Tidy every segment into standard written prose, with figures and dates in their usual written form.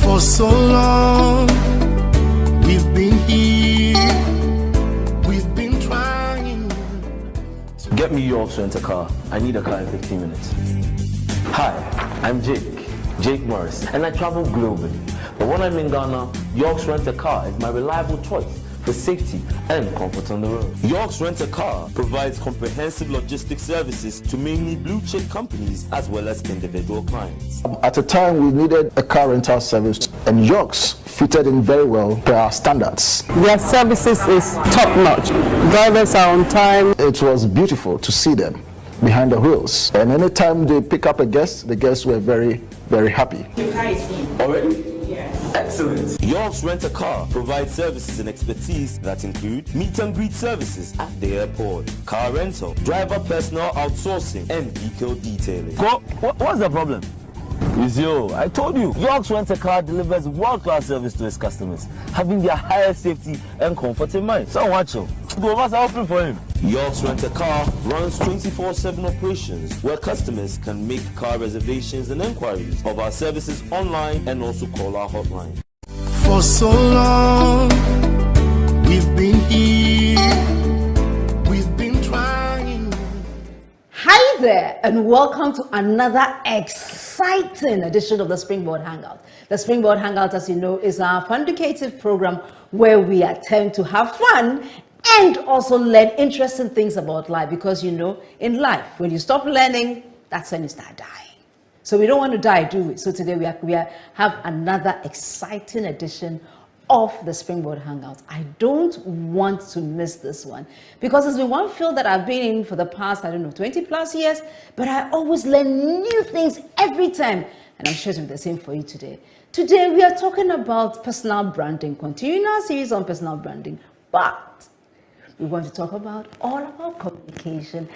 For so long, we've been here, we've been trying. Get me York's rent-a-car. I need a car in 15 minutes. Hi, I'm Jake Morris, and I travel globally. But when I'm in Ghana, York's Rent-A-Car is my reliable choice for safety and comfort on the road. York's Rent-A-Car provides comprehensive logistics services to mainly blue-chip companies as well as individual clients. At a time we needed a car rental service, and York's fitted in very well to our standards. Their services is top-notch. Drivers are on time. It was beautiful to see them behind the wheels, and anytime they pick up a guest, the guests were very, very happy. Already? Excellent. York's Rent-A-Car provides services and expertise that include meet and greet services at the airport, car rental, driver personal outsourcing, and vehicle detailing. What's the problem? It's you. I told you. York's Rent-A-Car delivers world-class service to its customers, having their highest safety and comfort in mind. So watch him. Go over open for him. York's Rent-A-Car runs 24/7 operations where customers can make car reservations and inquiries of our services online and also call our hotline. For so long, we've been here, we've been trying. Hi there, and welcome to another exciting edition of the Springboard Hangout. The Springboard Hangout, as you know, is our fun-educative program where we attempt to have fun and also learn interesting things about life, because you know, in life, when you stop learning, that's when you start dying. So we don't want to die, do we? So today we have another exciting edition of the Springboard Hangout. I don't want to miss this one because it's been one field that I've been in for the past, 20 plus years, but I always learn new things every time, and I'm sure it'll be the same for you today. Today we are talking about personal branding, continuing our series on personal branding, but we want to talk about all about communication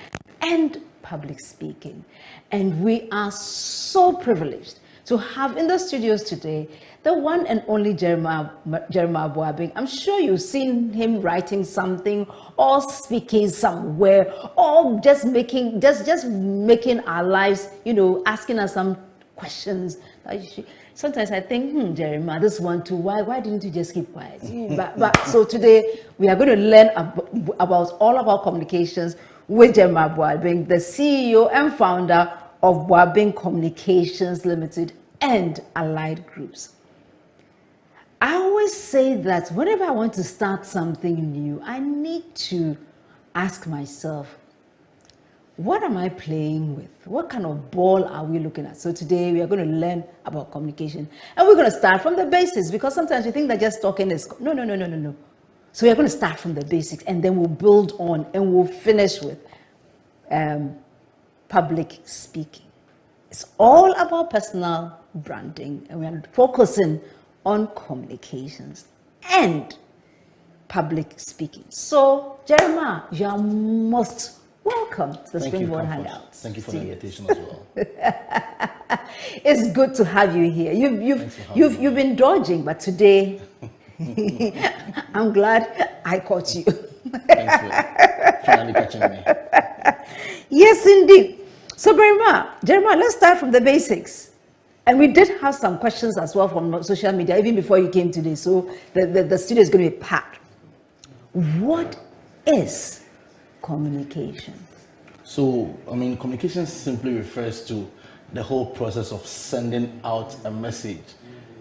and public speaking. And we are so privileged to have in the studios today the one and only Jeremiah Buabeng. I'm sure you've seen him writing something or speaking somewhere or just making our lives, asking us some questions. Sometimes I think, Jeremiah, this one too, why didn't you just keep quiet? but so today we are going to learn about all about communications with Jeremiah Buabeng, the CEO and founder of Buabeng Communications Limited and allied groups. I always say that whenever I want to start something new, I need to ask myself, what am I playing with? What kind of ball are we looking at? So today we are going to learn about communication, and we're going to start from the basics, because sometimes we think that just talking is no. So we are going to start from the basics, and then we'll build on, and we'll finish with public speaking. It's all about personal branding, and we are focusing on communications and public speaking. So Jeremiah, you are most welcome to the Springboard Hangout. Thank you for the invitation as well. It's good to have you here. You've been dodging, but today I'm glad I caught you. Thanks for finally catching me. Yes, indeed. So Jeremiah, let's start from the basics. And we did have some questions as well from social media, even before you came today. So the studio is going to be packed. What is communication? So, communication simply refers to the whole process of sending out a message,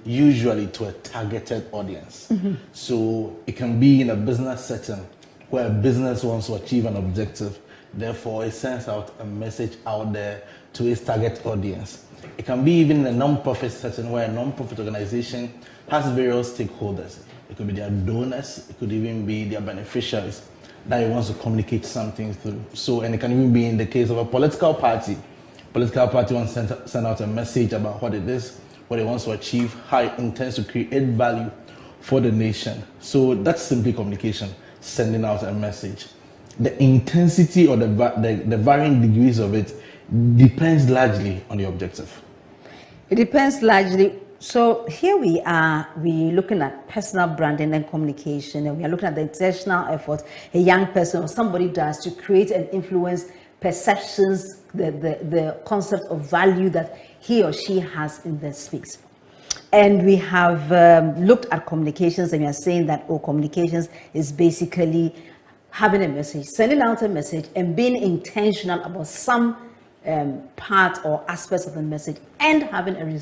usually to a targeted audience. Mm-hmm. So it can be in a business setting where a business wants to achieve an objective. Therefore, it sends out a message out there to its target audience. It can be even in a non-profit setting where a non-profit organization has various stakeholders. It could be their donors, it could even be their beneficiaries that it wants to communicate something through. So, and it can even be in the case of a political party. Political party wants to send out a message about what it is, what it wants to achieve, how it intends to create value for the nation. So that's simply communication, sending out a message. The intensity or the varying degrees of it depends largely on the objective. It depends largely. So here we are, we're looking at personal branding and communication, and we are looking at the intentional effort a young person or somebody does to create and influence perceptions, the concept of value that he or she has in their space. And we have looked at communications, and we are saying that communications is basically having a message, sending out a message, and being intentional about some part or aspects of the message, and having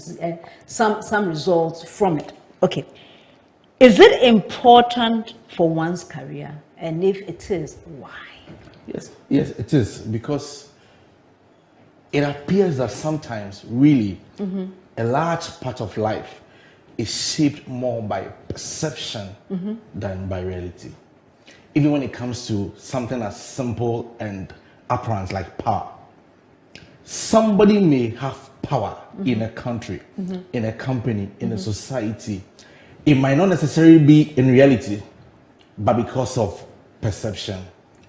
some results from it. Okay. Is it important for one's career? And if it is, why? Yes, it is, because it appears that sometimes, really, a large part of life is shaped more by perception than by reality. Even when it comes to something as simple and apparent like power. Somebody may have power in a country, in a company, in a society. It might not necessarily be in reality, but because of perception.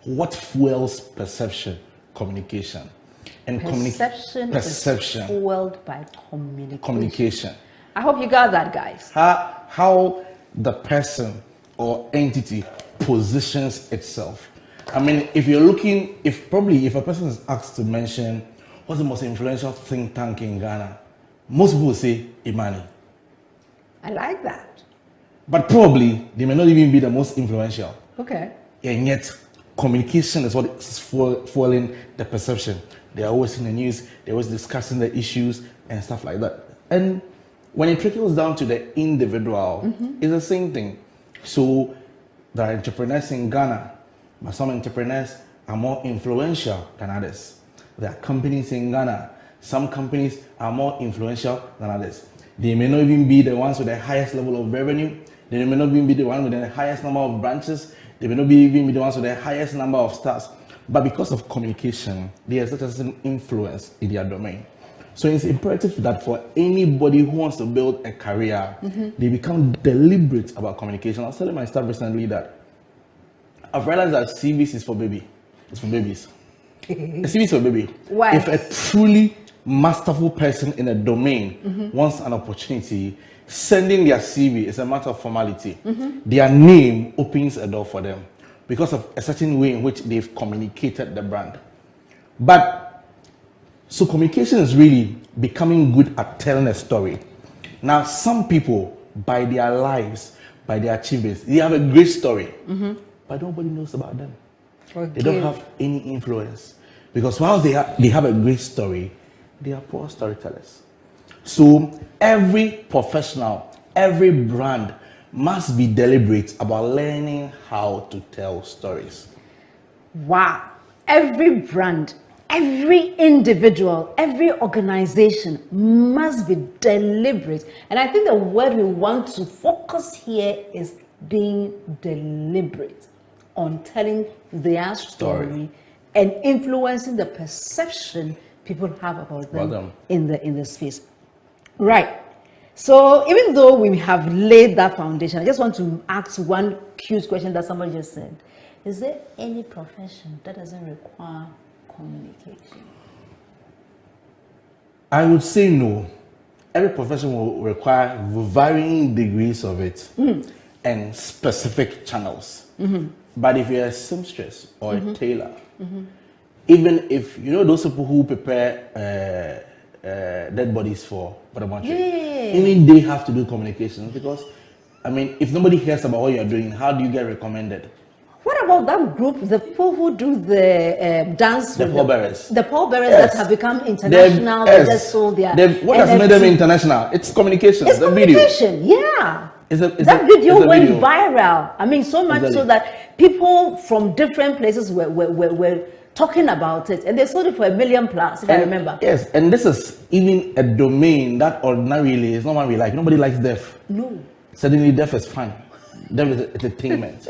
What fuels perception? Communication. And perception is fueled by communication. I hope you got that, guys. How the person or entity positions itself. I mean, if a person is asked to mention what's the most influential think tank in Ghana, most people will say Imani. I like that. But probably they may not even be the most influential. Okay. And yet, communication is what is fueling the perception. They're always in the news, they're always discussing the issues and stuff like that. And when it trickles down to the individual, it's the same thing. So there are entrepreneurs in Ghana, but some entrepreneurs are more influential than others. There are companies in Ghana, some companies are more influential than others. They may not even be the ones with the highest level of revenue. They may not even be the one with the highest number of branches. They may not even be the ones with the highest number of stars. But because of communication, they have such an influence in their domain. So it's imperative that for anybody who wants to build a career, they become deliberate about communication. I was telling my staff recently that I've realized that CVs is for baby. It's for babies. A CV is for baby. Why? If a truly masterful person in a domain wants an opportunity, sending their CV is a matter of formality. Their name opens a door for them because of a certain way in which they've communicated the brand. But so communication is really becoming good at telling a story. Now, some people, by their lives, by their achievements, they have a great story, but nobody knows about them. They don't have any influence because while they have a great story, they are poor storytellers. So every professional, every brand must be deliberate about learning how to tell stories. Wow. Every brand, every individual, every organization must be deliberate. And I think the word we want to focus here is being deliberate on telling their story and influencing the perception people have about them in the space. Right. So even though we have laid that foundation, I just want to ask one cute question that somebody just said. Is there any profession that doesn't require communication? I would say no. Every profession will require varying degrees of it and specific channels. But if you're a seamstress or a tailor, even if, you know, those people who prepare dead bodies for the mortuary, even they have to do communication because, I mean, if nobody hears about what you're doing, how do you get recommended? What about that group, the people who do the dance? The pallbearers. The pallbearers that have become international. They just sold their what has made them international? It's communication. It's communication, video. Yeah. That video went viral. I mean, so much so that people from different places were talking about it, and they sold it for $1 million plus, if I remember. Yes, and this is even a domain that ordinarily is not one we like. Nobody likes deaf. No. Suddenly, deaf is fun. Deaf is entertainment.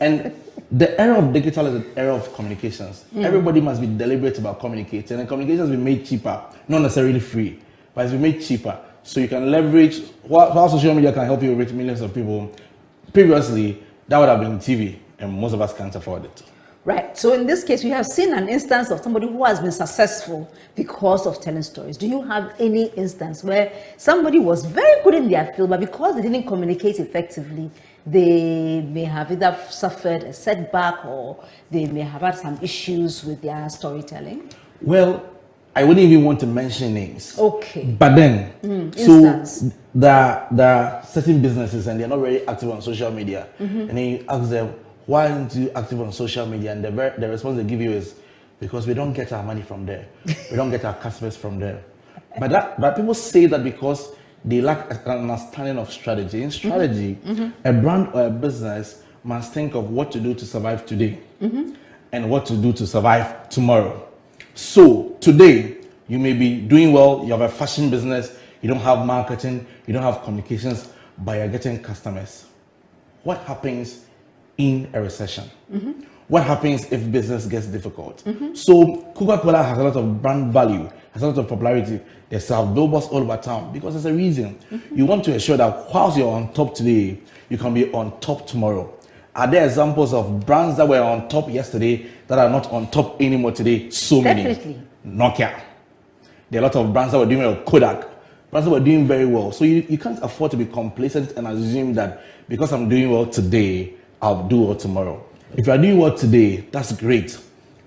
And the era of digital is an era of communications. Everybody must be deliberate about communicating, and communication has been made cheaper, not necessarily free, but it's been made cheaper. So you can leverage how social media can help you reach millions of people. Previously, that would have been TV, and most of us can't afford it. Right. So in this case, we have seen an instance of somebody who has been successful because of telling stories. Do you have any instance where somebody was very good in their field, but because they didn't communicate effectively, they may have either suffered a setback or they may have had some issues with their storytelling? Well, I wouldn't even want to mention names. Okay. But then, Instance. there are certain businesses and they're not very active on social media. And then you ask them, why aren't you active on social media? And the response they give you is, because we don't get our money from there. We don't get our customers from there. But people say that because they lack an understanding of strategy. In strategy, a brand or a business must think of what to do to survive today and what to do to survive tomorrow. So today, you may be doing well, you have a fashion business, you don't have marketing, you don't have communications, but you're getting customers. What happens in a recession? What happens if business gets difficult? So Coca-Cola has a lot of brand value, has a lot of popularity. They sell billboards all over town because there's a reason. You want to ensure that whilst you're on top today, you can be on top tomorrow. Are there examples of brands that were on top yesterday that are not on top anymore today? So Definitely. many. Nokia. There are a lot of brands that were doing well. Kodak. Brands that were doing very well. So you can't afford to be complacent and assume that because I'm doing well today, I'll do well tomorrow. If you are doing well today, that's great.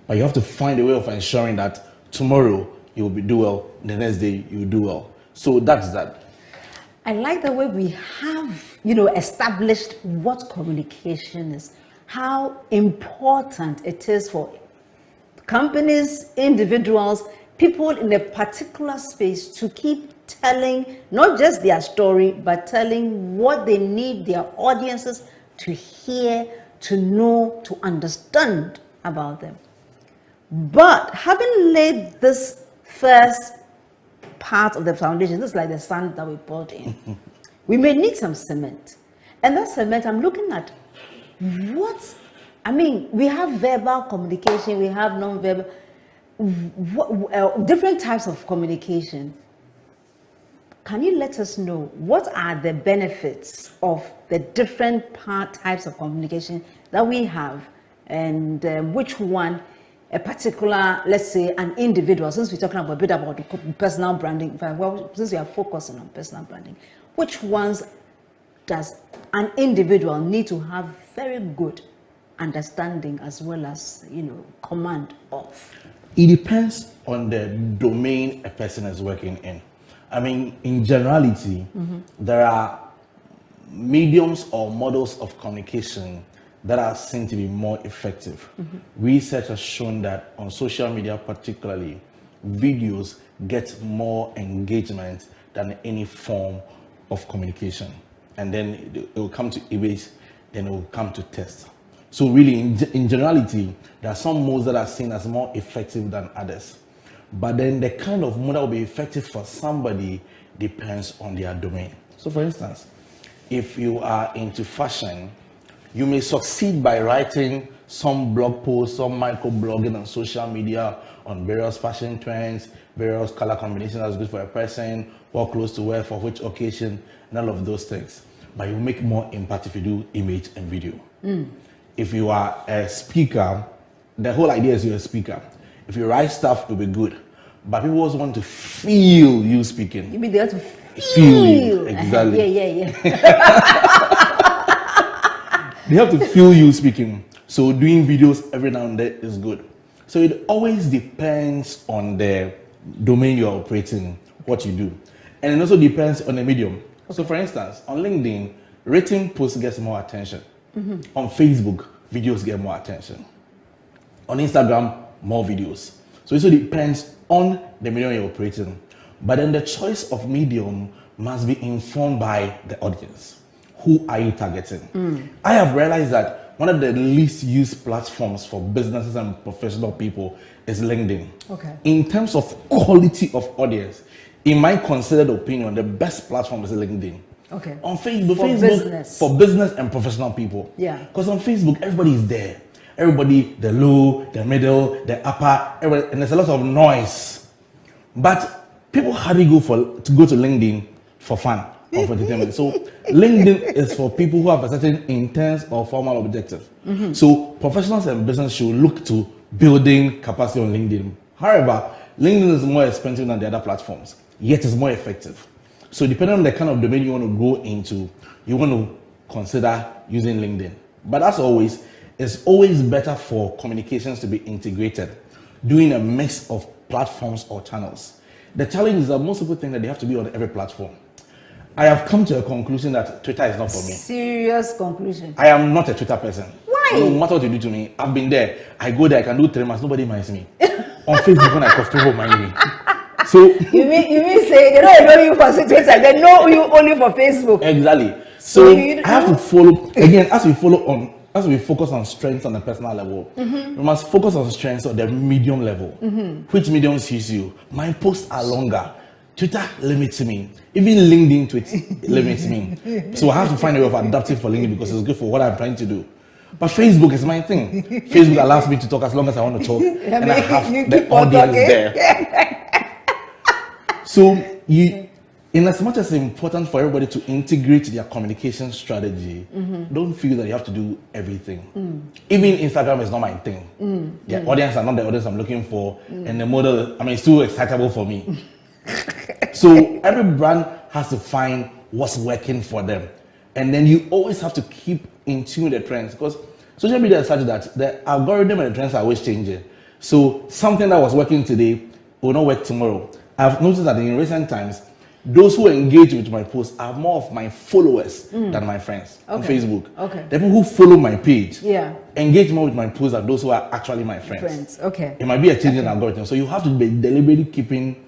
But you have to find a way of ensuring that tomorrow you will do well, the next day you will do well. So that's that. I like the way we have, established what communication is, how important it is for companies, individuals, people in a particular space to keep telling not just their story, but telling what they need their audiences to hear, to know, to understand about them. But having laid this first part of the foundation, this is like the sand that we poured in, we may need some cement. And that cement, I'm looking at we have verbal communication, we have non-verbal, different types of communication. Can you let us know what are the benefits of the different types of communication that we have, and which one a particular, let's say, an individual, since we're talking a bit about personal branding, since we are focusing on personal branding, which ones does an individual need to have very good understanding as well as, command of? It depends on the domain a person is working in. In generality, there are mediums or models of communication that are seen to be more effective. Research has shown that on social media particularly, videos get more engagement than any form of communication. And then it will come to image, then it will come to text. So really, in generality, there are some modes that are seen as more effective than others. But then the kind of mode that will be effective for somebody depends on their domain. So for instance, if you are into fashion, you may succeed by writing some blog posts, some micro-blogging on social media on various fashion trends, various color combinations that's good for a person, what clothes to wear for which occasion, and all of those things. But you make more impact if you do image and video. If you are a speaker, the whole idea is you're a speaker. If you write stuff, it'll be good. But people also want to feel you speaking. You mean they have to feel you. Exactly. Yeah. They have to feel you speaking. So doing videos every now and then is good. So it always depends on the domain you're operating, what you do. And it also depends on the medium. Okay. So for instance, on LinkedIn, written posts gets more attention. On Facebook, videos get more attention. On Instagram, more videos. So it also depends on the medium you're operating. But then the choice of medium must be informed by the audience. Who are you targeting? I have realized that one of the least used platforms for businesses and professional people is LinkedIn. Okay. In terms of quality of audience, in my considered opinion, the best platform is LinkedIn. Okay. On Facebook, For business and professional people. Yeah. Because on Facebook, everybody is there. Everybody, the low, the middle, the upper, and there's a lot of noise. But people hardly go to LinkedIn for fun or for entertainment. So LinkedIn is for people who have a certain intense or formal objective. So professionals and business should look to building capacity on LinkedIn. However, LinkedIn is more expensive than the other platforms, yet it's more effective. So depending on the kind of domain you want to go into, you want to consider using LinkedIn. But as always, it's always better for communications to be integrated, doing a mix of platforms or channels. The challenge is that most people think that they have to be on every platform. I have come to a conclusion that Twitter is not for me. Serious conclusion. I am not a Twitter person. Why? No matter what you do to me, I've been there. I go there, I can do 3 months, nobody minds me. On Facebook, when I cough, people mind me. So you mean say they don't know you for Twitter, they know you only for Facebook. Exactly. So I have to follow again as we focus on strengths on the personal level. We must focus on strengths on the medium level. Which medium suits you? My posts are longer. Twitter limits me. Even LinkedIn tweets limits me. So I have to find a way of adapting for LinkedIn because it's good for what I'm trying to do. But Facebook is my thing. Facebook allows me to talk as long as I want to talk, and I have the audience there. So in as much as it's important for everybody to integrate their communication strategy, don't feel that you have to do everything. Even Instagram is not my thing. The audience are not the audience I'm looking for, and the model, it's too excitable for me. So every brand has to find what's working for them. And then you always have to keep in tune with the trends, because social media is such that the algorithm and the trends are always changing. So something that was working today will not work tomorrow. I've noticed that in recent times, those who engage with my posts are more of my followers than my friends on Facebook. Okay. The people who follow my page engage more with my posts than those who are actually my friends. Okay. It might be a changing algorithm. So you have to be deliberately keeping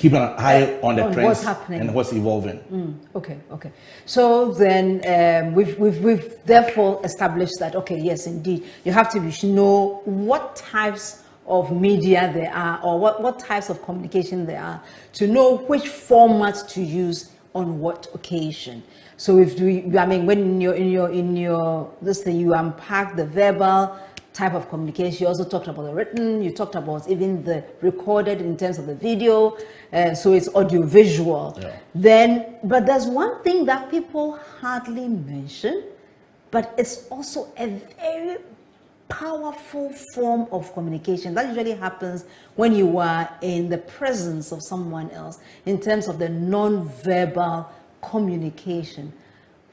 an eye on the trends what's happening and what's evolving. Okay. So then we've therefore established that, okay, yes, indeed, you have to know what types of media there are, or what types of communication there are, to know which formats to use on what occasion. So when you're in your this thing, you unpack the verbal type of communication. You also talked about the written. You talked about even the recorded in terms of the video. So it's audio visual. But there's one thing that people hardly mention, but it's also a very powerful form of communication that usually happens when you are in the presence of someone else, in terms of the non-verbal communication.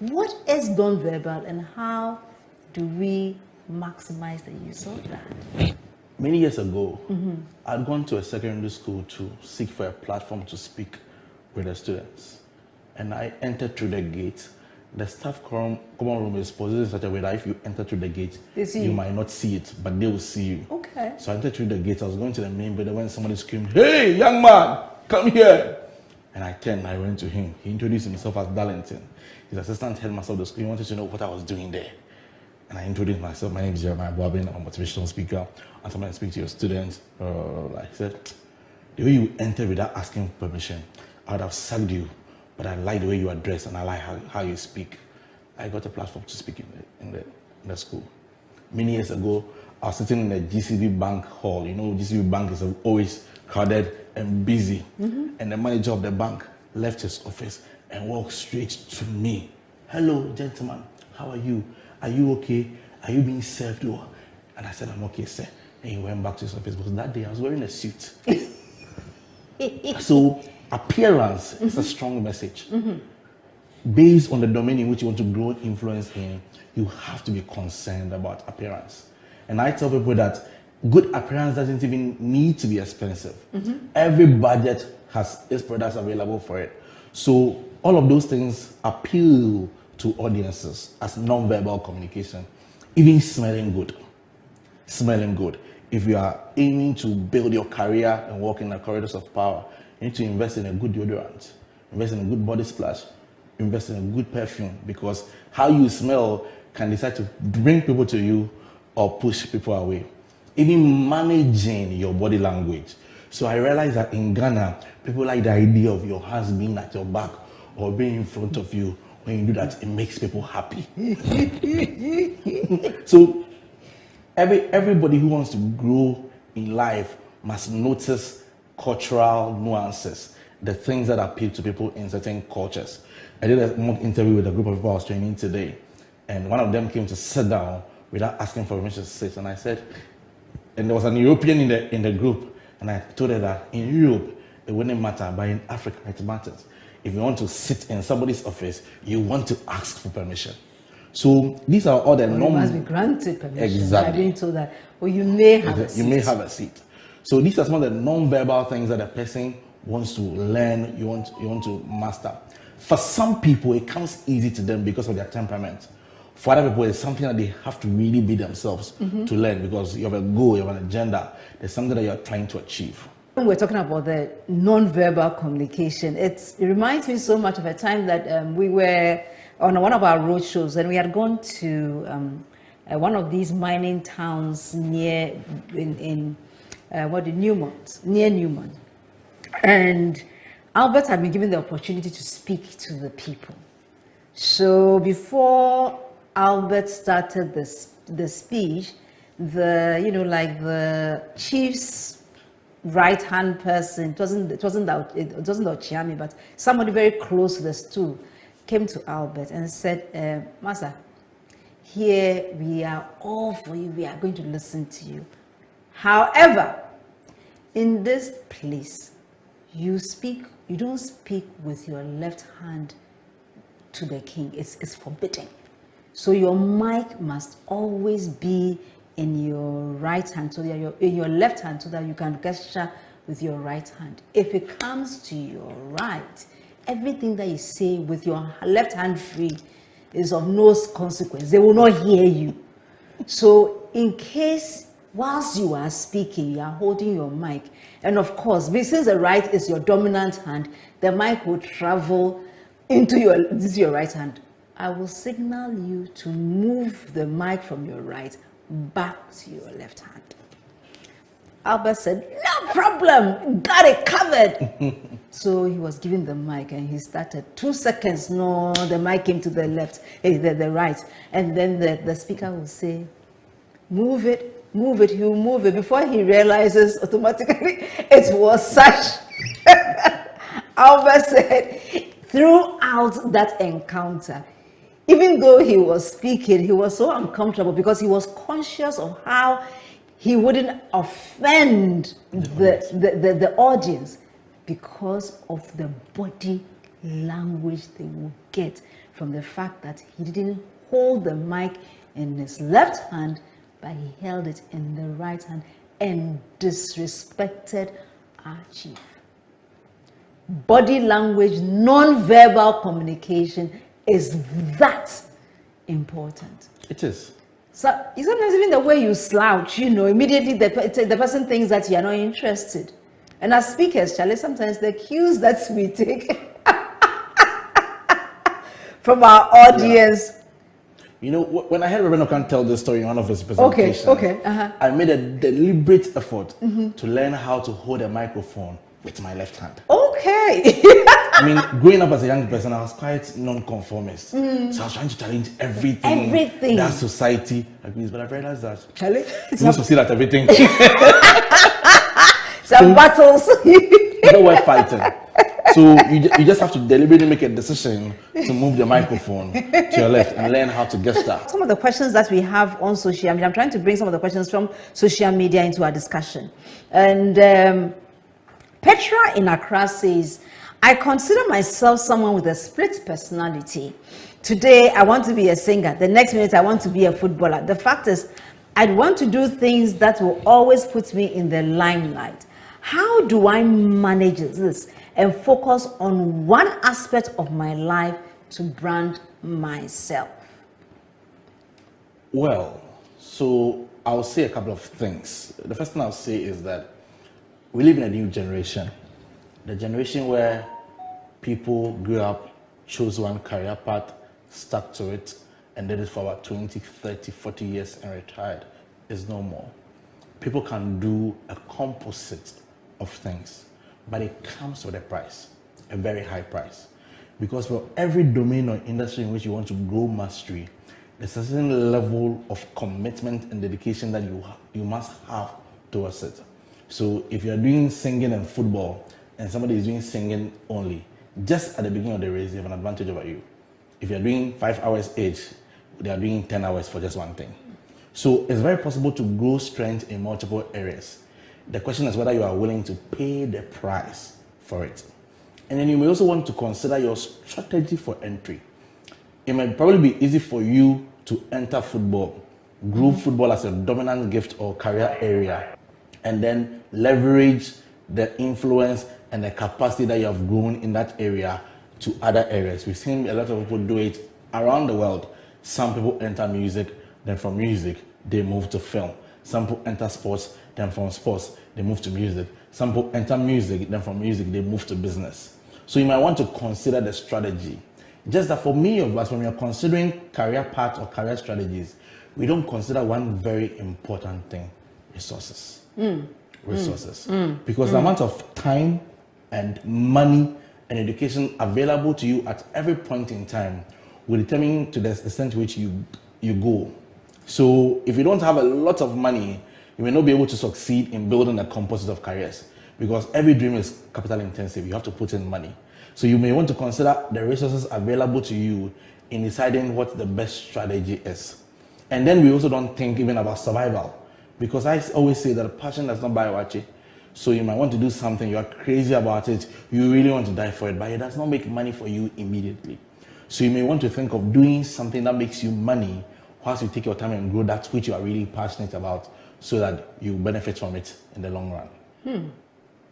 What is non-verbal, and how do we maximize the use of that? Many years ago, I'd gone to a secondary school to seek for a platform to speak with the students, and I entered through the gate. The staff common room is positioned in such a way that if you enter through the gate, you might not see it, but they will see you. Okay. So I entered through the gate. I was going to the main building when somebody screamed, "Hey, young man, come here!" And I turned. I went to him. He introduced himself as Darlington. His assistant headmaster of the school. He wanted to know what I was doing there. And I introduced myself. My name is Jeremiah Buabeng. I'm a motivational speaker. And somebody speak to your students. I said, the way you entered without asking permission, I would have sacked you. But I like the way you address, and I like how you speak. I got a platform to speak in the school. Many years ago, I was sitting in the GCB Bank hall. You know, GCB Bank is always crowded and busy. And the manager of the bank left his office and walked straight to me. "Hello, gentlemen. How are you? Are you okay? Are you being served well?" And I said, "I'm okay, sir." And he went back to his office because that day I was wearing a suit. So appearance is a strong message. Based on the domain in which you want to grow influence in, you have to be concerned about appearance. And I tell people that good appearance doesn't even need to be expensive. Every budget has its products available for it. So all of those things appeal to audiences as non-verbal communication. Even smelling good. Smelling good. If you are aiming to build your career and walk in the corridors of power, you need to invest in a good deodorant, invest in a good body splash, invest in a good perfume, because how you smell can decide to bring people to you or push people away. Even managing your body language. So I realized that in Ghana, people like the idea of your hands being at your back or being in front of you. When you do that, it makes people happy. So everybody who wants to grow in life must notice cultural nuances, the things that appeal to people in certain cultures. I did a mock interview with a group of people I was training today, and one of them came to sit down without asking for permission to sit, and I said, and there was an European in the group, and I told her that in Europe it wouldn't matter, but in Africa it matters. If you want to sit in somebody's office, you want to ask for permission. So these are all the normal. You must be granted permission. Exactly. I didn't know that. Or you may have a seat. You may have a seat. So these are some of the non-verbal things that a person wants to learn, you want to master. For some people, it comes easy to them because of their temperament. For other people, it's something that they have to really be themselves to learn, because you have a goal, you have an agenda, there's something that you're trying to achieve. When we're talking about the non-verbal communication, it reminds me so much of a time that we were on one of our road shows, and we had gone to one of these mining towns near Newmont, near Newmont. And Albert had been given the opportunity to speak to the people. So before Albert started the speech, the chief's right-hand person, it wasn't Ochiami, but somebody very close to the stool, came to Albert and said, Master, here we are all for you, we are going to listen to you. However, in this place, you don't speak with your left hand to the king. It's forbidden. So your mic must always be in your right hand, so that in your left hand, so that you can gesture with your right hand. If it comes to your right, everything that you say with your left hand free is of no consequence. They will not hear you. So in case whilst you are speaking, you are holding your mic, and of course, since the right is your dominant hand, the mic will travel into your right hand. I will signal you to move the mic from your right back to your left hand. Albert said, no problem, got it covered. So he was given the mic and he started. 2 seconds, no, the mic came to the left, the right. And then the speaker will say, move it, he'll move it. Before he realizes automatically it was such. Albert said, throughout that encounter, even though he was speaking, he was so uncomfortable because he was conscious of how he wouldn't offend the audience because of the body language they would get from the fact that he didn't hold the mic in his left hand, but he held it in the right hand and disrespected our chief. Body language, non-verbal communication is that important. It is. So sometimes even the way you slouch, immediately the person thinks that you are not interested. And as speakers, Charlie, sometimes the cues that we take from our audience. Yeah. When I heard Reverend Okan tell this story in one of his presentations, I made a deliberate effort to learn how to hold a microphone with my left hand. Okay. I mean, growing up as a young person, I was quite non-conformist. So I was trying to challenge everything that society agrees. But I realized that Charlie, you must succeed at everything. Some battles. Not worth fighting. So you just have to deliberately make a decision to move the microphone to your left and learn how to gesture. Some of the questions that we have on social media, I'm trying to bring some of the questions from social media into our discussion. And Petra in Accra says, I consider myself someone with a split personality. Today, I want to be a singer. The next minute, I want to be a footballer. The fact is, I'd want to do things that will always put me in the limelight. How do I manage this and focus on one aspect of my life to brand myself? Well, so I'll say a couple of things. The first thing I'll say is that we live in a new generation. The generation where people grew up, chose one career path, stuck to it, and did it for about 20, 30, 40 years and retired is no more. People can do a composite of things, but it comes with a price, a very high price. Because for every domain or industry in which you want to grow mastery, there's a certain level of commitment and dedication that you must have towards it. So if you're doing singing and football, and somebody is doing singing only, just at the beginning of the race, they have an advantage over you. If you're doing 5 hours each, they are doing 10 hours for just one thing. So it's very possible to grow strength in multiple areas. The question is whether you are willing to pay the price for it. And then you may also want to consider your strategy for entry. It might probably be easy for you to enter football, grow football as a dominant gift or career area, and then leverage the influence and the capacity that you have grown in that area to other areas. We've seen a lot of people do it around the world. Some people enter music, then from music, they move to film. Some people enter sports, then from sports, they move to music. Some people enter music, then from music, they move to business. So you might want to consider the strategy. Just that for many of us, when we are considering career paths or career strategies, we don't consider one very important thing: resources. Resources. Because the amount of time and money and education available to you at every point in time will determine to the extent to which you go. So if you don't have a lot of money, you may not be able to succeed in building a composite of careers, because every dream is capital intensive. You have to put in money. So you may want to consider the resources available to you in deciding what the best strategy is. And then we also don't think even about survival, because I always say that passion does not buy wachi. So you might want to do something, you are crazy about it, you really want to die for it, but it does not make money for you immediately. So you may want to think of doing something that makes you money whilst you take your time and grow that which you are really passionate about, so that you benefit from it in the long run.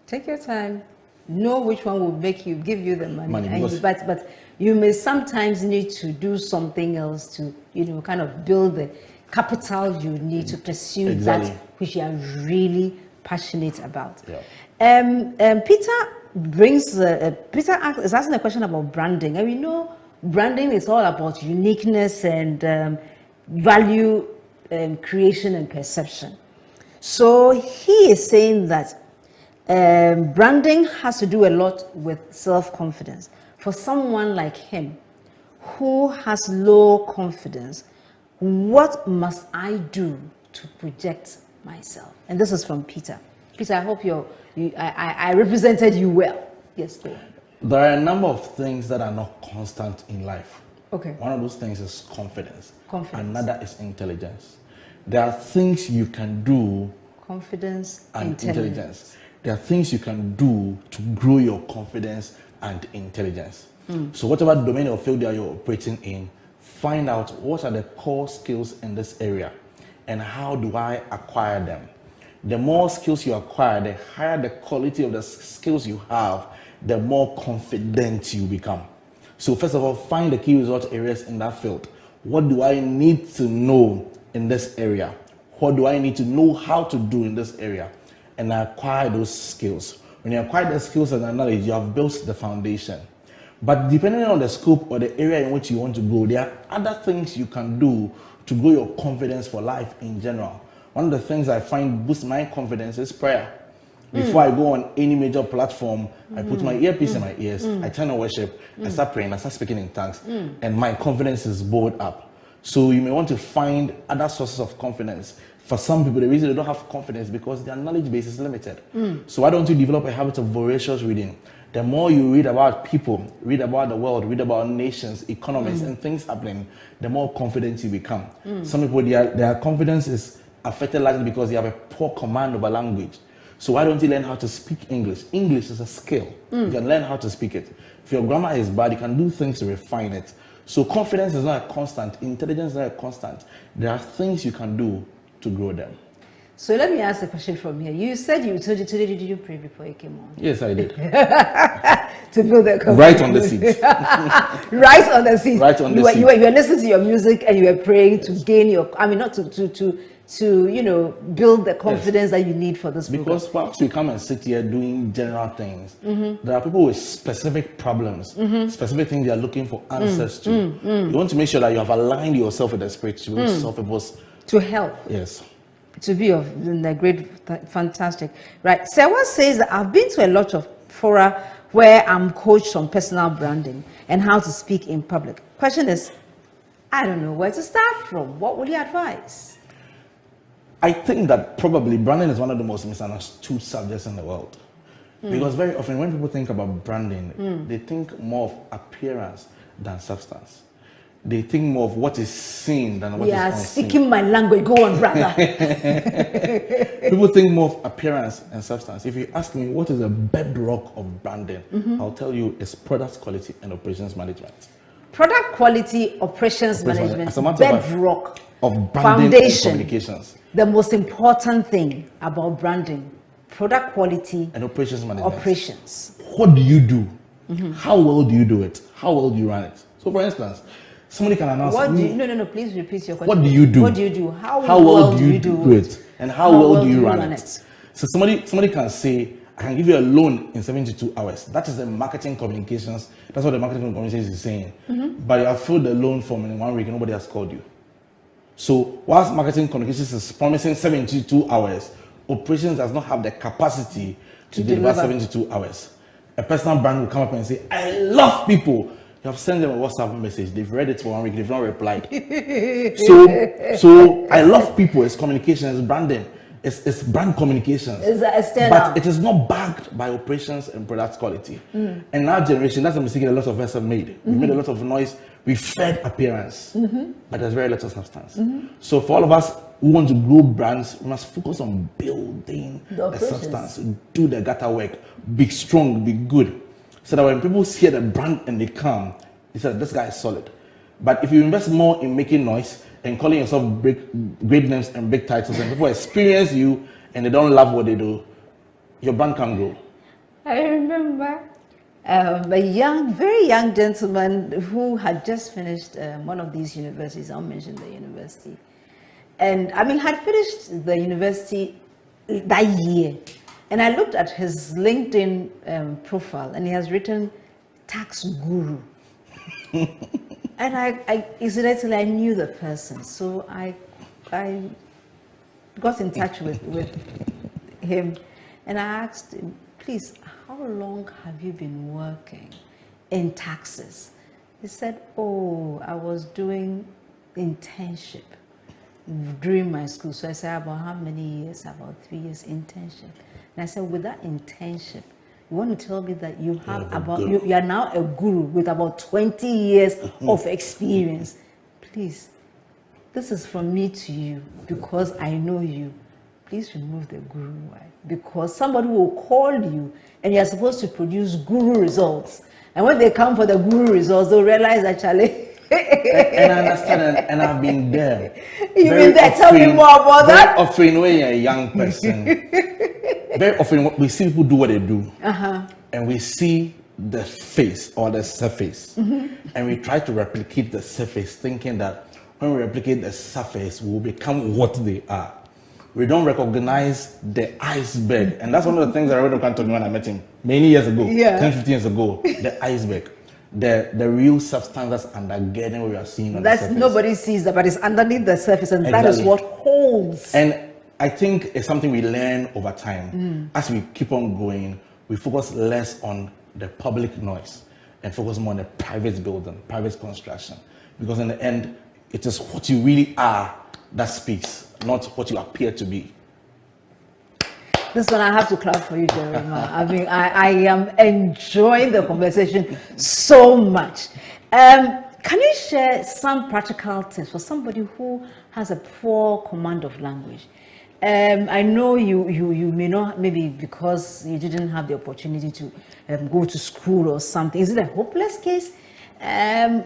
Take your time. Know which one will give you the money. Because But you may sometimes need to do something else to, kind of build the capital you need to pursue that which you are really passionate about. Yeah. Peter is asking a question about branding, and we know branding is all about uniqueness and value creation and perception. So he is saying that branding has to do a lot with self-confidence. For someone like him who has low confidence, what must I do to project myself? And this is from Peter. Peter, I hope I represented you well. Yes, go on. There are a number of things that are not constant in life. Okay. One of those things is confidence. Another is intelligence. There are things you can do. Confidence and intelligence. There are things you can do to grow your confidence and intelligence. So whatever domain or field that you're operating in, find out what are the core skills in this area and how do I acquire them. The more skills you acquire, the higher the quality of the skills you have, the more confident you become. So first of all, find the key result areas in that field. What do I need to know in this area? What do I need to know how to do in this area? And acquire those skills. When you acquire the skills and the knowledge, you have built the foundation. But depending on the scope or the area in which you want to go, there are other things you can do to grow your confidence for life in general. One of the things I find boosts my confidence is prayer. Before I go on any major platform, I put my earpiece in my ears, I turn on worship, I start praying, I start speaking in tongues, and my confidence is built up. So you may want to find other sources of confidence. For some people, the reason they don't have confidence is because their knowledge base is limited. So why don't you develop a habit of voracious reading? The more you read about people, read about the world, read about nations, economies, and things happening, the more confident you become. Some people, their confidence is affected largely because they have a poor command of a language. So why don't you learn how to speak English? English is a skill. You can learn how to speak it. If your grammar is bad, you can do things to refine it. So confidence is not a constant. Intelligence is not a constant. There are things you can do to grow them. So let me ask a question from here. You said today, did you pray before you came on? Yes, I did. To build that confidence. Right on the seat. Right on the seat. Right on the seat. You were listening to your music and you were praying to gain your, not to build the confidence that you need for this program. Because whilst we come and sit here doing general things, there are people with specific problems, specific things they are looking for answers to. You want to make sure that you have aligned yourself with the Spirit to solve people's... To help. Yes. To be of the great, fantastic. Right. Sewa says that I've been to a lot of fora where I'm coached on personal branding and how to speak in public. Question is, I don't know where to start from. What would you advise? I think that probably branding is one of the most misunderstood subjects in the world. Because very often when people think about branding, they think more of appearance than substance. They think more of what is seen than what is unseen. Speaking my language. Go on, brother. People think more of appearance and substance. If you ask me what is the bedrock of branding, I'll tell you it's product quality and operations management. Product quality, operations management, as a matter of bedrock of branding foundation. and communications. The most important thing about branding, product quality And operations management. Operations. What do you do? How well do you do it? How well do you run it? So, for instance, somebody can announce. No. Please repeat your question. What do you do? What do you do? How well do you do it? And how well do you run it? So somebody can say, I can give you a loan in 72 hours. That is the marketing communications. That's what the marketing communications is saying. But you have filled the loan form in 1 week and nobody has called you. So whilst marketing communications is promising 72 hours, operations does not have the capacity to deliver 72 hours. A personal brand will come up and say, I love people. You have sent them a WhatsApp message. They've read it for 1 week. They've not replied. so I love people. It's communication. It's branding. It's brand communications. But it is not backed by operations and product quality. And our generation, that's a mistake a lot of us have made. We made a lot of noise. We fed appearance, but there's very little substance. So for all of us who want to grow brands, we must focus on building the substance, do the gutter work, be strong, be good. So that when people see the brand and they come, they say, this guy is solid. But if you invest more in making noise and calling yourself great names and big titles, and people experience you and they don't love what they do, your brand can't grow. I remember a very young gentleman who had just finished one of these universities. I'll mention the university. And I mean, had finished the university that year. And I looked at his LinkedIn profile, and he has written tax guru. And I incidentally, I knew the person. So I got in touch with him, and I asked him, please, how long have you been working in taxes? He said, oh, I was doing internship during my school. So I said, about how many years? About 3 years internship. And I said, with that internship, you want to tell me that you have you are now a guru with about 20 years of experience. Please, this is from me to you because I know you. Please remove the guru. Why? Because somebody will call you and you're supposed to produce guru results. And when they come for the guru results, they'll realize actually. And I understand, and I've been there. You've been there. Tell me more about that. Very often, when you're a young person, very often we see people do what they do, and we see the face or the surface, and we try to replicate the surface, thinking that when we replicate the surface, we'll become what they are. We don't recognize the iceberg, and that's one of the things I read on Anthony when I met him many years ago, 10, 15 years ago. The iceberg. The real substance that's undergirding what we are seeing on the surface. Nobody sees that, but it's underneath the surface, and that is what holds. And I think it's something we learn over time. As we keep on going, we focus less on the public noise and focus more on the private building, private construction. Because in the end, it is what you really are that speaks, not what you appear to be. This one I have to clap for you, Jeremiah. I mean, I am enjoying the conversation so much. Can you share some practical tips for somebody who has a poor command of language? I know you may not, maybe because you didn't have the opportunity to go to school or something. Is it a hopeless case?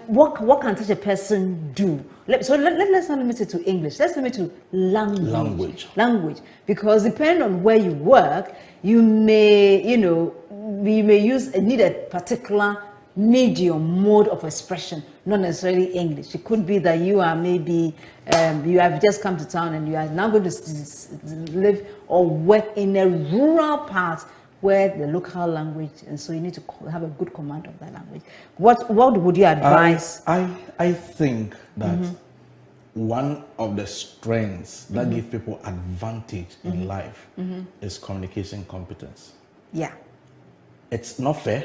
What can such a person do? Let's not limit it to English. Let's limit it to language. Because depending on where you work, you may, need a particular medium mode of expression, not necessarily English. It could be that you are maybe you have just come to town and you are now going to live or work in a rural part where the local language, and so you need to have a good command of that language. What would you advise? I think that one of the strengths that give people advantage in life is communication competence. Yeah. It's not fair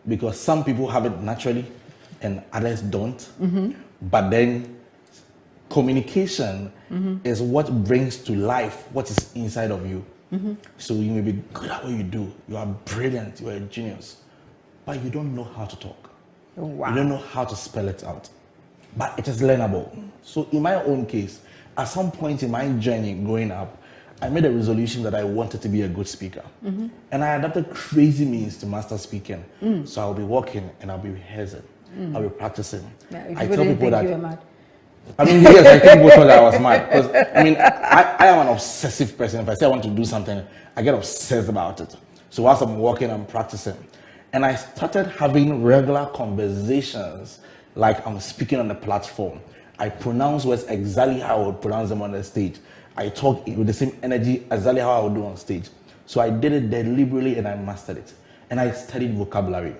because some people have it naturally and others don't. But then communication is what brings to life what is inside of you. So you may be good at what you do. You are brilliant. You are a genius. But you don't know how to talk. Wow. You don't know how to spell it out. But it is learnable. So in my own case, at some point in my journey growing up, I made a resolution that I wanted to be a good speaker. And I adopted crazy means to master speaking. So I'll be walking and I'll be rehearsing. I'll be practicing. Yeah, I tell people that. you were mad. I mean, yes, I think people thought that I was mad. Because, I mean, I am an obsessive person. If I say I want to do something, I get obsessed about it. So whilst I'm walking, I'm practicing. And I started having regular conversations like I'm speaking on the platform. I pronounce words exactly how I would pronounce them on the stage. I talk with the same energy exactly how I would do on stage. So I did it deliberately and I mastered it. And I studied vocabulary.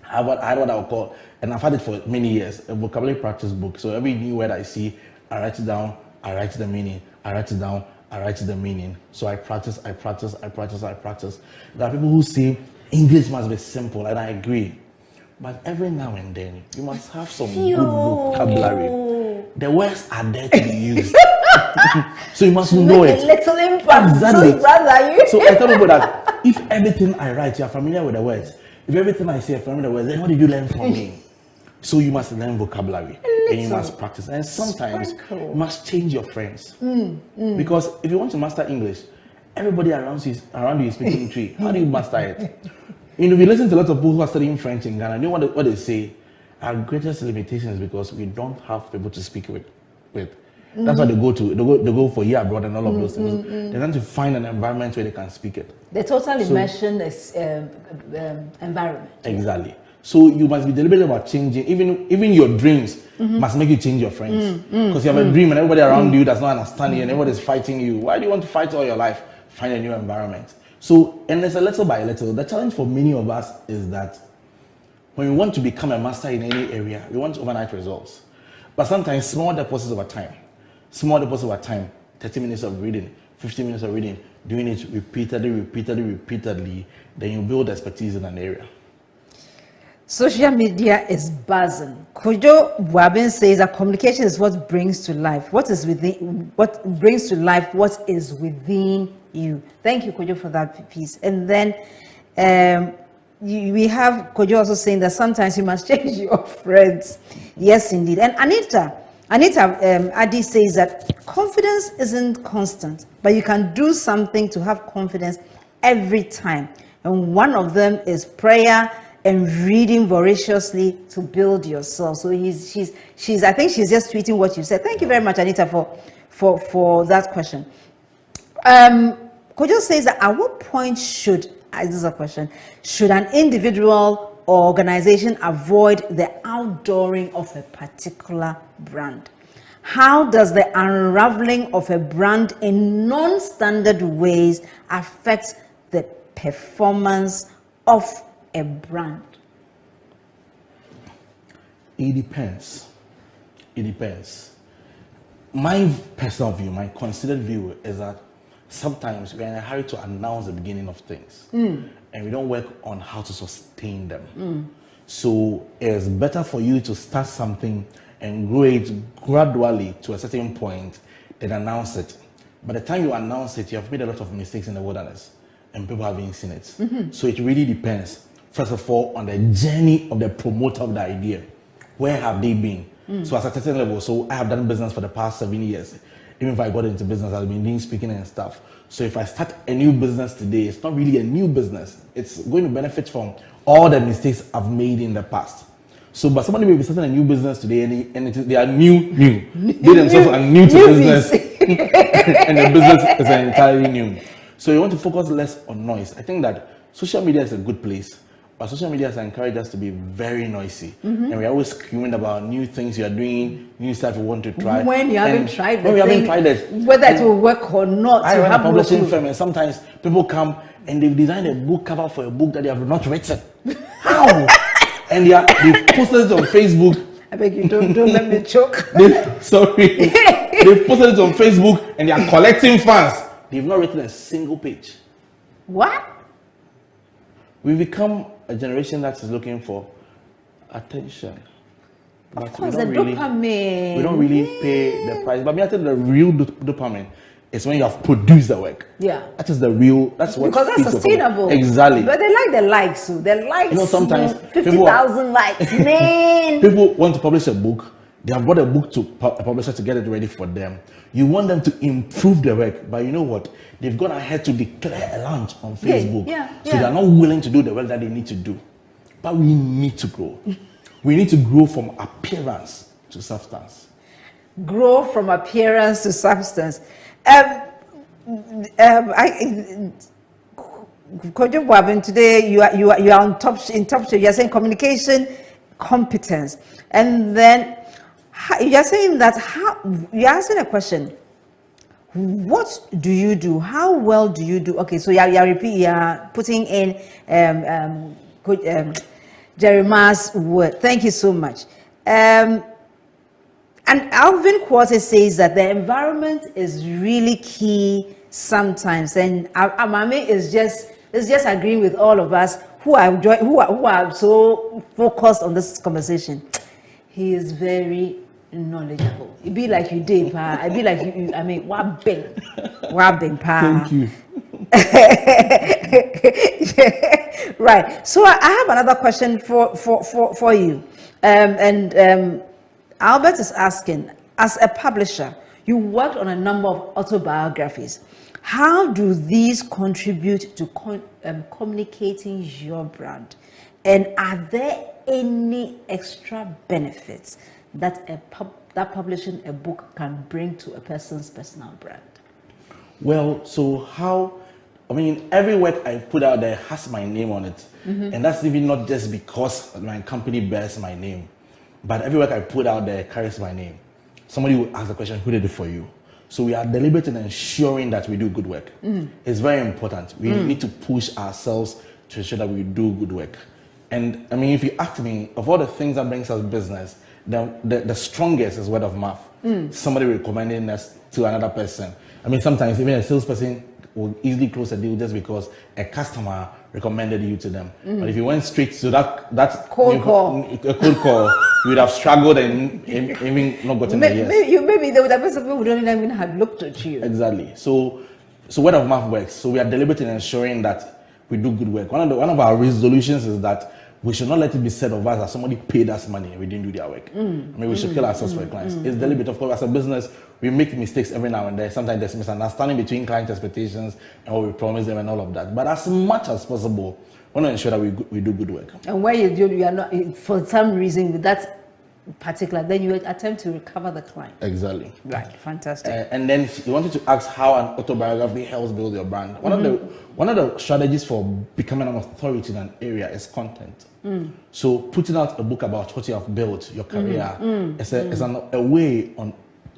I had what I would call, and I've had it for many years, a vocabulary practice book. So every new word I see, I write it down, I write the meaning, I write it down, I write the meaning. So I practice. There are people who say English must be simple, and I agree. But every now and then, you must have some good vocabulary. The words are there to be used. So you must know it. A little impact. Exactly. Brother, So I tell people that if everything I write, you are familiar with the words. If everything I say, you're familiar with the words, then what did you learn from me? So you must learn vocabulary and you must practice. And sometimes you must change your friends. Because if you want to master English, everybody around you is speaking tree. How do you master it? You know, we listen to a lot of people who are studying French in Ghana. You know what they say? Our greatest limitation is because we don't have people to speak with. That's why they go for year abroad and all of those things. They want to find an environment where they can speak it. The total immersion is environment. Exactly. So you must be deliberate about changing. Even your dreams must make you change your friends. Because you have a dream and everybody around you does not understand you and everybody is fighting you. Why do you want to fight all your life? Find a new environment. So, and it's a little by little. The challenge for many of us is that when we want to become a master in any area, we want overnight results. But sometimes small deposits over time. 30 minutes of reading, 15 minutes of reading, doing it repeatedly, then you build expertise in an area. Social media is buzzing. Kojo Buabeng says that communication is what brings to life. What brings to life what is within you. Thank you, Kojo, for that piece. And then we have Kojo also saying that sometimes you must change your friends. Yes, indeed. And Anita Adi says that confidence isn't constant, but you can do something to have confidence every time. And one of them is prayer and reading voraciously to build yourself. So she's I think she's just tweeting what you said. Thank you very much, Anita, for that question. Kojo says that at what point should an individual or organization avoid the outdooring of a particular brand? How does the unraveling of a brand in non-standard ways affect the performance of a brand? It depends. My personal view, my considered view is that sometimes we're in a hurry to announce the beginning of things and we don't work on how to sustain them. So it's better for you to start something and grow it gradually to a certain point than announce it. By the time you announce it, you have made a lot of mistakes in the wilderness and people haven't seen it. So it really depends, first of all, on the journey of the promoter of the idea. Where have they been? So at a certain level, so I have done business for the past 7 years. Even if I got into business, I've been doing speaking and stuff. So if I start a new business today, it's not really a new business. It's going to benefit from all the mistakes I've made in the past. So, but somebody may be starting a new business today and they are new. They themselves are new to business. And the business is entirely new. So you want to focus less on noise. I think that social media is a good place. But social media has encouraged us to be very noisy. And we're always screaming about new things you're doing, new stuff you want to try. When you haven't tried it. When we haven't tried it. Whether it will work or not. I run a publishing firm and sometimes people come and they've designed a book cover for a book that they have not written. How? And they've posted it on Facebook. I beg you, don't let me choke. They've posted it on Facebook and they are collecting fans. They've not written a single page. What? We've become a generation that is looking for attention. But of course, dopamine. We don't really pay the price. But I think the real dopamine is when you have produced the work. Yeah. That is the real, that's what because that's sustainable. Exactly. But they like the likes. So the likes, sometimes 50,000 likes. Man. People want to publish a book They have brought a book to a publisher to get it ready for them. You want them to improve their work, but you know what? They've gone ahead to declare a launch on Facebook. So they're not willing to do the work that they need to do. But we need to grow. We need to grow from appearance to substance. Grow from appearance to substance. Kojo Buabeng, today you are on top shape. You are saying communication competence, and then you are saying that you are asking a question. What do you do? How well do you do? Okay, so you are putting in Jeremiah's word. Thank you so much. And Alvin Quarter says that the environment is really key sometimes, and Amame is just agreeing with all of us who are so focused on this conversation. He is very knowledgeable. It be like you did, pa. I be like you. I mean, Wabeng, pa. Thank you. Right. So I have another question for you, Albert is asking, as a publisher, you worked on a number of autobiographies. How do these contribute to communicating your brand? And are there any extra benefits that publishing a book can bring to a person's personal brand? Well, so every work I put out there has my name on it. And that's even not just because my company bears my name, but every work I put out there carries my name. Somebody will ask the question, who did it for you? So we are deliberate in ensuring that we do good work. It's very important. We need to push ourselves to ensure that we do good work. And I mean, if you ask me, of all the things that brings us business, the strongest is word of mouth. Somebody recommending us to another person. I mean, sometimes even a salesperson will easily close a deal just because a customer recommended you to them. But if you went straight to that cold call, you would have struggled and even not gotten a yes. Maybe the person who don't even have looked at you. Exactly. So word of mouth works. So we are deliberate in ensuring that we do good work. One of our resolutions is that we should not let it be said of us that somebody paid us money and we didn't do their work. I mean, we should kill ourselves for clients. It's deliberate. Of course, as a business, we make mistakes every now and then. Sometimes there's misunderstanding between client expectations and what we promise them and all of that. But as much as possible, we want to ensure that we do good work. And where you are not, for some reason, with that particular, then you attempt to recover the client. Exactly. Right. Fantastic. And then you wanted to ask how an autobiography helps build your brand. One of the strategies for becoming an authority in an area is content. So putting out a book about what you have built, your career, is a way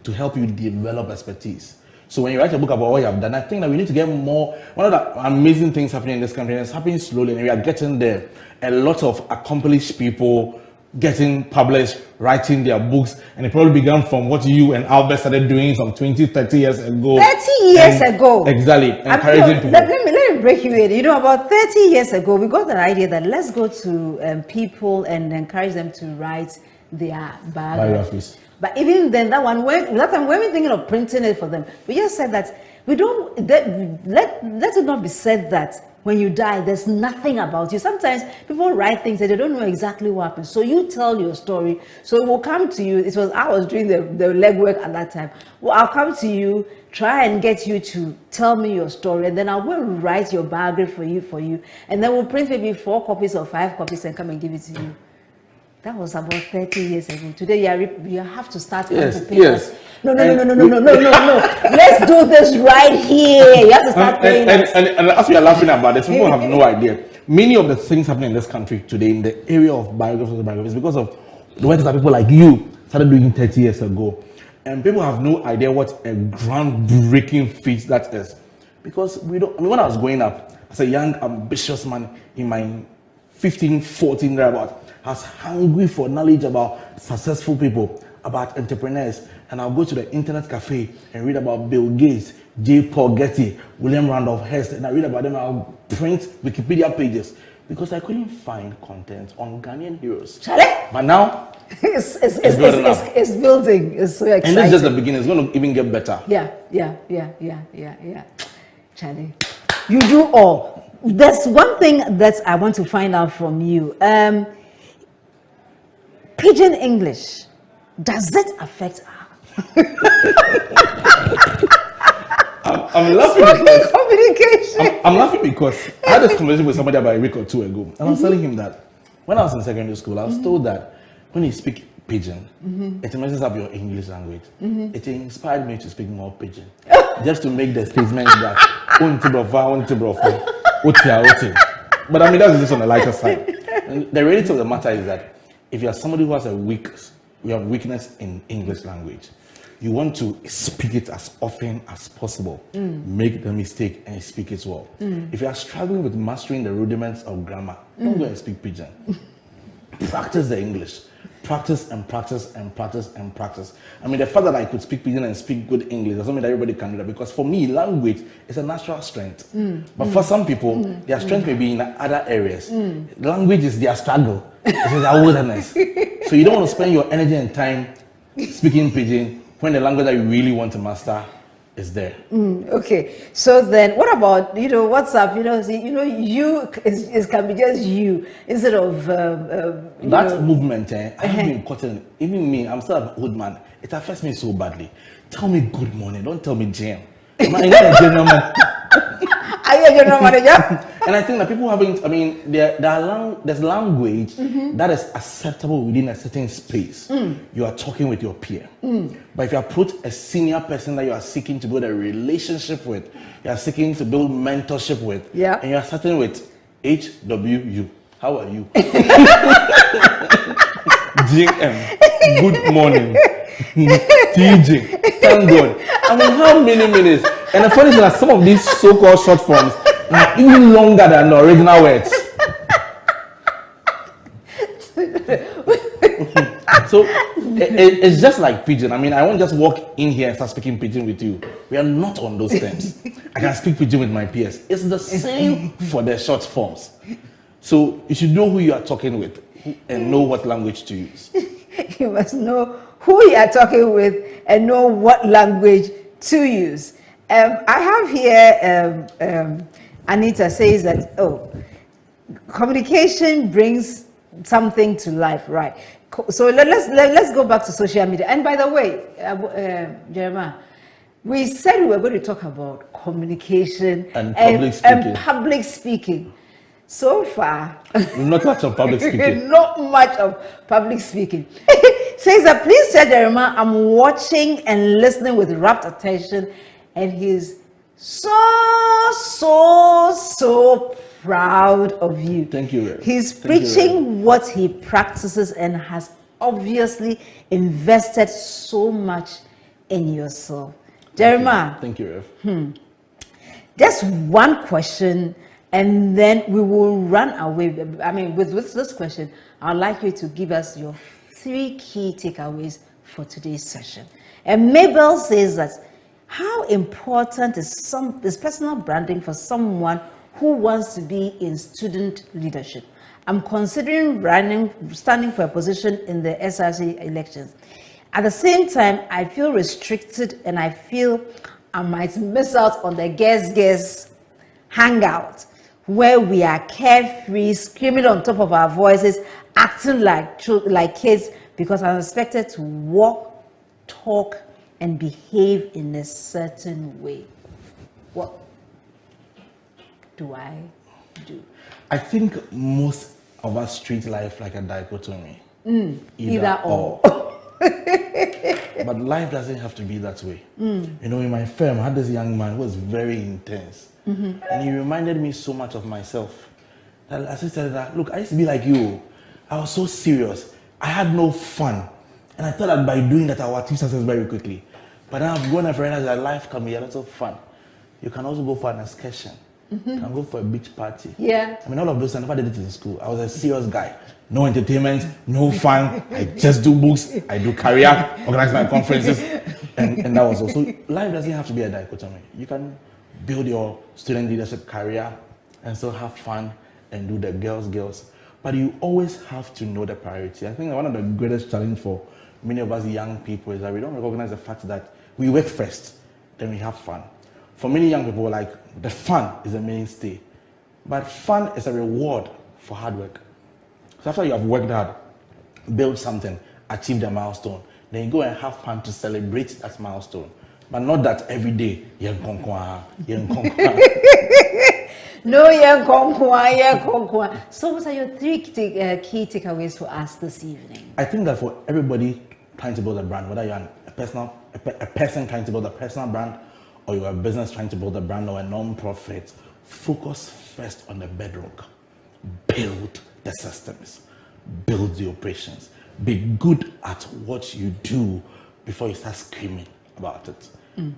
to help you develop expertise. So when you write a book about what you have done, I think that we need to get more. One of the amazing things happening in this country, and it's happening slowly, and we are getting there. A lot of accomplished people getting published, writing their books, and it probably began from what you and Albert started doing some 20, 30 years ago. 30 years ago. Exactly. Encouraging people. Let me break you in. You know, about 30 years ago, we got an idea that let's go to people and encourage them to write their biographies. But even then, that time when we thinking of printing it for them, we just said that we don't let it not be said that when you die, there's nothing about you. Sometimes people write things that they don't know exactly what happened. So you tell your story. So it will come to you. I was doing the legwork at that time. Well, I'll come to you, try and get you to tell me your story, and then I will write your biography for you. And then we'll print maybe 4 copies or 5 copies and come and give it to you. That was about 30 years ago. Today, you have to start. Yes. No. Let's do this right here. You have to start paying us. And as we are laughing about this, people have no idea. Many of the things happening in this country today in the area of biographies is because of the work that people like you started doing 30 years ago. And people have no idea what a groundbreaking feat that is. Because when I was growing up, as a young, ambitious man in my 15, 14 thereabout, I was hungry for knowledge about successful people, about entrepreneurs, and I'll go to the internet cafe and read about Bill Gates, J. Paul Getty, William Randolph Hearst, and I read about them. I'll print Wikipedia pages because I couldn't find content on Ghanaian heroes. But now it's building. It's so exciting. And this is just the beginning. It's going to even get better. Yeah. Charlie, you do all. There's one thing that I want to find out from you. Pidgin English. does it affect her? I'm laughing Spoken because communication. I'm laughing because I had this conversation with somebody about a week or two ago, and I was telling him that when I was in secondary school, I was told that when you speak Pidgin, it messes up your English language. It inspired me to speak more Pidgin, just to make the statement that but I mean, that's just on the lighter side. And the reality of the matter is that if you are somebody who has you have weakness in English language, you want to speak it as often as possible. Make the mistake and speak it well. If you are struggling with mastering the rudiments of grammar, don't go and speak Pidgin. Practice the English. Practice and practice and practice and practice. I mean, the fact that I could speak Pidgin and speak good English doesn't mean that everybody can do that, because for me, language is a natural strength. But for some people, their strength may be in other areas. Language is their struggle. It's their wilderness. So you don't want to spend your energy and time speaking Pidgin when the language that you really want to master is there. Okay, so then what about WhatsApp? You can be just you instead of that movement. I have been caught in. Even me, I'm still an old man. It affects me so badly. Tell me good morning. Don't tell me Jam. I'm not a general man. Are you a general manager? And I think that people haven't. I mean, there's language that is acceptable within a certain space. You are talking with your peer. But if you approach a senior person that you are seeking to build a relationship with, you are seeking to build mentorship with, and you are starting with HWU. How are you? GM. Good morning. TJ. Thank God. I mean, how many minutes? And the funny thing is that some of these so-called short forms are even longer than the original words. So it's just like Pidgin. I mean, I won't just walk in here and start speaking Pidgin with you. We are not on those terms. I can speak Pidgin with my peers. It's the same for the short forms. So you should know who you are talking with and know what language to use. You must know who you are talking with and know what language to use. I have here Anita says that communication brings something to life, right? So let's go back to social media. And by the way, Jeremiah, we said we were going to talk about communication and public speaking. So far, not much of public speaking. Not much of public speaking. Says that please tell Jeremiah I'm watching and listening with rapt attention, and he's so proud of you. Thank you. He's preaching what he practices and has obviously invested so much in yourself. Jeremiah. Thank you, Rev. Just one question, and then we will run away. I mean, with this question, I'd like you to give us your 3 key takeaways for today's session. And Mabel says that how important is personal branding for someone who wants to be in student leadership? I'm considering standing for a position in the SRC elections. At the same time, I feel restricted and I feel I might miss out on the guest hangout where we are carefree, screaming on top of our voices, acting like kids, because I'm expected to walk, talk, and behave in a certain way. What do I do? I think most of us treat life like a dichotomy. Either or. But life doesn't have to be that way. In my firm, I had this young man who was very intense. And he reminded me so much of myself. That I said that, look, I used to be like you. I was so serious. I had no fun. And I thought that by doing that, I would achieve success very quickly. But now I've gone and realized that life can be a lot of fun. You can also go for an excursion. You can go for a beach party. Yeah. I mean, all of those, I never did it in school. I was a serious guy. No entertainment, no fun. I just do books. I do career, organize my conferences. And that was all. So life doesn't have to be a dichotomy. You can build your student leadership career and still have fun and do the girls. But you always have to know the priority. I think one of the greatest challenge for many of us young people is that we don't recognize the fact that we work first, then we have fun. For many young people, like, the fun is the mainstay. But fun is a reward for hard work. So after you have worked hard, built something, achieved a milestone, then you go and have fun to celebrate that milestone. But not that every day, No, yeah, konkwa. So what are your three key takeaways for us this evening? I think that for everybody trying to build a brand, whether you're a person trying to build a personal brand, or you're a business trying to build a brand or a non-profit, focus first on the bedrock. Build the systems, build the operations. Be good at what you do before you start screaming about it.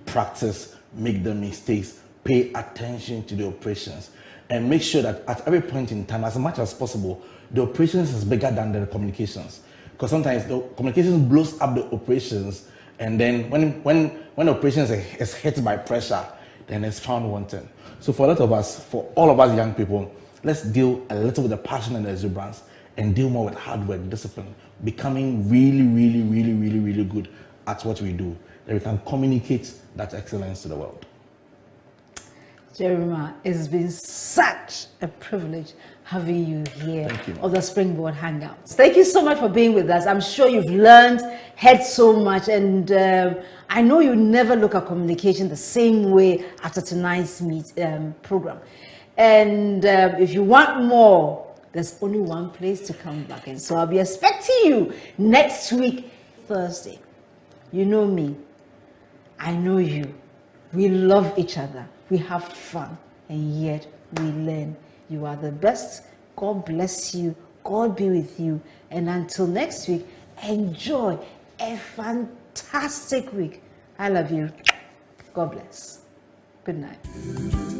Practice, make the mistakes, pay attention to the operations, and make sure that at every point in time, as much as possible, the operations is bigger than the communications. Because sometimes the communications blows up the operations, and then when operations is hit by pressure, then it's found wanting. So for a lot of us, for all of us young people, let's deal a little with the passion and the exuberance, and deal more with hard work, discipline, becoming really good at what we do, that we can communicate that excellence to the world. Jeremiah, it's been such a privilege having you here on the Springboard Hangouts. Thank you so much for being with us. I'm sure you've learned, heard so much, and I know you never look at communication the same way after tonight's program. And if you want more, there's only one place to come back. And so I'll be expecting you next week, Thursday. You know me. I know you. We love each other. We have fun. And yet we learn. You are the best. God bless you. God be with you. And until next week, enjoy a fantastic week. I love you. God bless. Good night.